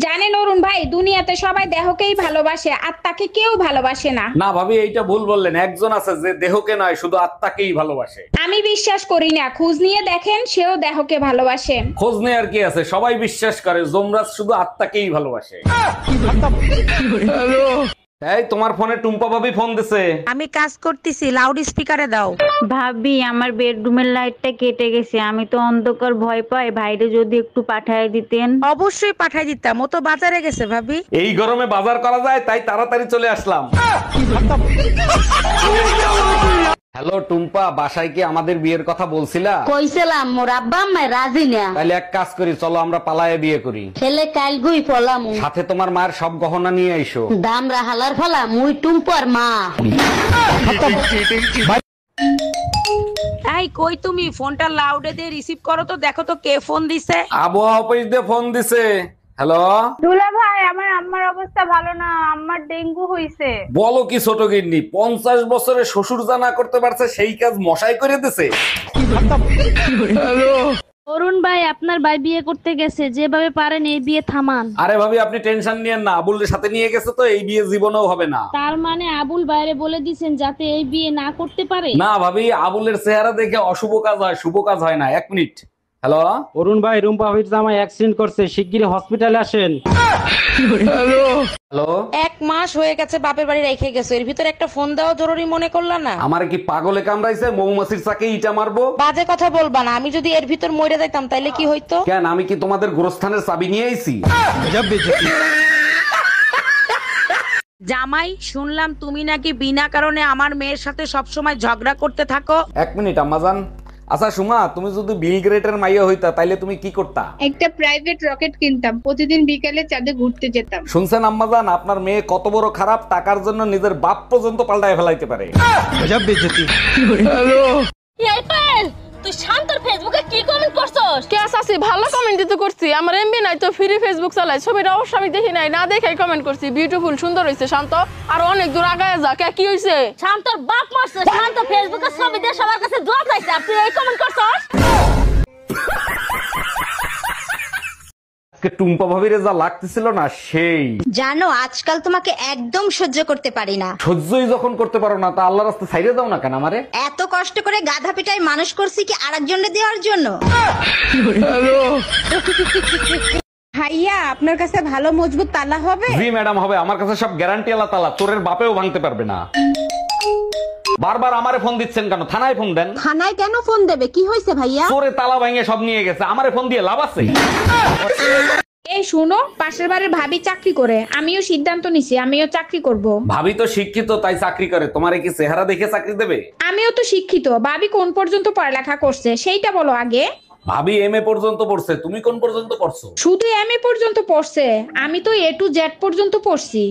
জানেন অরুণ ভাই, দুনিয়াতে সবাই দেহকেই ভালোবাসে, আত্মাকে কেউ ভালোবাসে না। না ভাবি, এইটা ভুল বললেন। একজন আছে যে দেহকে নয়, শুধু আত্মাকেই ভালোবাসে। আমি বিশ্বাস করি না, খোঁজ নিয়ে দেখেন, সেও দেহকে ভালোবাসে। খোঁজ নেয়ার কি আছে, সবাই বিশ্বাস করে যমরাজ শুধু আত্মাকেই ভালোবাসে। এই তোমার ফোনে টুম্পা ভাবি ফোন দিছে। আমি কাজ করতেছি, লাউড স্পিকারে দাও। ভাবি আমার বেডরুমের লাইটটা কেটে গেছে, আমি তো অন্ধকার ভয় পাই, ভাইরে যদি একটু পাঠায় দিতেন। অবশ্যই পাঠাই দিতাম, ও তো বাজারে গেছে ভাবি। এই গরমে বাজার করা যায়, তাই তাড়াতাড়ি চলে আসলাম। হ্যালো টুম্পা, বাসায় কি আমাদের বিয়ের কথা বলছিলা? কইছিলাম মোর আব্বা আম্মায় রাজি না। তাহলে এক কাজ করি, চলো আমরা পালায়ে বিয়ে করি। ছেলে কাল গুই ফলাম সাথে তোমার মায়ের সব গহনা নিয়ে আইসো। দামরা হালার ফলা মুই টুম্পর মা। এই কই তুমি? ফোনটা লাউডে দিয়ে রিসিভ করো তো, দেখো তো কে ফোন দিছে। আবহাওয়া অফিস দিয়ে ফোন দিছে। হ্যালো, দুলা ভাই, আমার আম্মার অবস্থা ভালো না, আম্মার ডেঙ্গু হইছে। বলো কি ছোট গিন্নি, 50 বছরে শ্বশুর জানা করতে পারছে, সেই কাজ মশাই করে দিছে। অরুণ ভাই, আপনার ভাই বিয়ে করতে গেছে, যেভাবে পারেন এই বিয়ে থামান। আরে ভাবি, আপনি টেনশন নিয়েন না, আবুলের সাথে নিয়ে গেছে তো, এই বিয়ে জীবনেও হবে না। তার মানে আবুল বাইরে বলে দিছেন যাতে এই বিয়ে না করতে পারে। না ভাবি, আবুলের চেহারা দেখে অশুভ কাজ হয়, শুভ কাজ হয় না। এক মিনিট। হ্যালো, অরুণ ভাই, রুম্পা ভাবির জামাই অ্যাক্সিডেন্ট করছে, শিগগিরই হসপিটালে আসেন। হ্যালো। 1 মাস হয়ে গেছে বাপের বাড়ি রেখে গেছো, এর ভিতর একটা ফোন দেওয়া জরুরি মনে করলা না? আমার কি পাগলে কামড়াইছে, মৌমাছির চাকে ইটা মারবো? বাজে কথা বলবা না, আমি যদি এর ভিতর মরে যাইতাম তাইলে কি হইতো? কেন, আমি কি তোমাদের গোরস্থানের চাবি নিয়ে আইছি? জামাই, শুনলাম তুমি নাকি বিনা কারণে আমার মেয়ের সাথে সবসময় ঝগড়া করতে থাকো। এক মিনিট আম্মাজান। আচ্ছা সুমা, তুমি যদি বিল গ্রেটের মাইয়া হইতা তাইলে তুমি কি করতা? একটা প্রাইভেট রকেট কিনতাম, প্রতিদিন বিকালে চাঁদে ঘুরতে যেতাম। শুনছেন আম্মাজান, আপনার মেয়ে কত বড় খারাপ, টাকার জন্য নিজের বাপ পর্যন্ত পাল্টায় ফেলাইতে পারে। তুই শান্তর ফেসবুকে কি কমেন্ট করছস? কে আছি? ভালো কমেন্ট দিতে করছি। আমার এমবি নাই তো, ফ্রি ফেসবুক চালাই, ছবিটা অবশ্য আমি দেখি নাই, না দেখাই কমেন্ট করছি। বিউটিফুল, সুন্দর হইছে শান্ত, আর অনেক দূর আগায় যা। কে কি হইছে? শান্তর বাপ মারছে, শান্ত ফেসবুকে ছবি দিয়ে সবার কাছে দোয়া চাইছে, আর তুই এই কমেন্ট করছস? আজকে টুম্পা ভাবিরে যা লাগতেছিল না, সেই। জানো আজকাল তোমাকে একদম সহ্য করতে পারি না। সহ্যই যখন করতে পারো না, তা আল্লাহর রাস্তায় ছাইড়ে দাও না কেন আমারে? এত কষ্ট করে গাধা পিটাই মানুষ করছি কি আরেকজনকে দেওয়ার জন্য? ভাইয়া, আপনার কাছে ভালো মজবুত তালা হবে? জি ম্যাডাম, হবে। আমার কাছে সব গ্যারান্টি আল্লাহ তাআলা, চোরের বাপেও ভাঙতে পারবে না। বারবার আমারে ফোন দিচ্ছেন কেন? থানায় ফোন দেন। থানায় কেন ফোন দেবে? কি হয়েছে ভাইয়া? চোরে তালা ভাঙে সব নিয়ে গেছে, আমারে ফোন দিয়ে লাভ আছে? এই শুনো, পাশের বাড়ির ভাবি চাকরি করে, আমিও সিদ্ধান্ত নিছি আমিও চাকরি করব। ভাবি তো শিক্ষিত, তাই চাকরি করে। তোমারে কি চেহারা দেখে চাকরি দেবে? আমিও তো শিক্ষিত, ভাবি কোন পর্যন্ত পড়ালেখা করছে সেইটা বলো আগে। ভাবি এমএ পর্যন্ত পড়ছে, তুমি কোন পর্যন্ত পড়ছো? শুধু এমএ পর্যন্ত পড়ছে, আমি তো এ টু জেড পর্যন্ত পড়ছি।